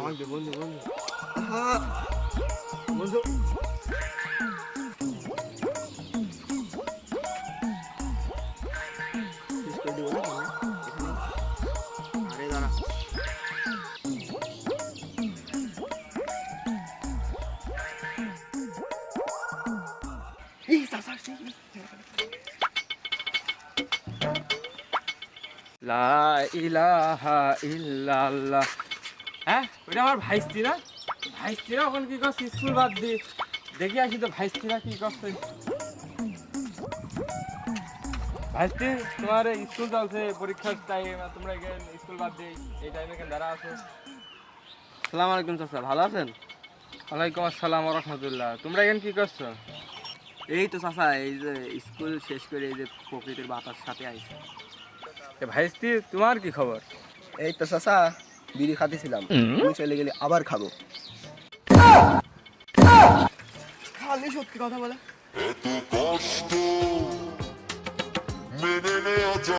আমাকে দে বন্ধু বন্ধু বন্ধু আরে দাঁড়া লা ইলাহা ইল্লাল্লাহ। হ্যাঁ ওইটা আমার ভাইস্তিরা ভাইস্তিরা ওখানে কি করছে স্কুল বাদ দিয়ে দেখি আসি তো ভাইস্তিরা কি করছে। ভাইস্তি তোমার স্কুল চলছে পরীক্ষার টাইম তোমরা স্কুল বাদ দিয়ে এই টাইমে কেন দাঁড়া আছো? সালাম আলাইকুম চাচা, ভালো আছেন? ওয়ালাইকুম আসসালাম রহমতুল্লাহ। তোমরা এখানে কি করছো? এই তো চাচা, এই যে স্কুল শেষ করে এই যে প্রকৃতির বাতাস সাথে আইছে। ভাইস্তি তোমার কি খবর? এই তো চাচা, বিড়ি খাতেছিলাম, তুমি চলে গেলে আবার খাবো। খালি সত্যি কথা বলে।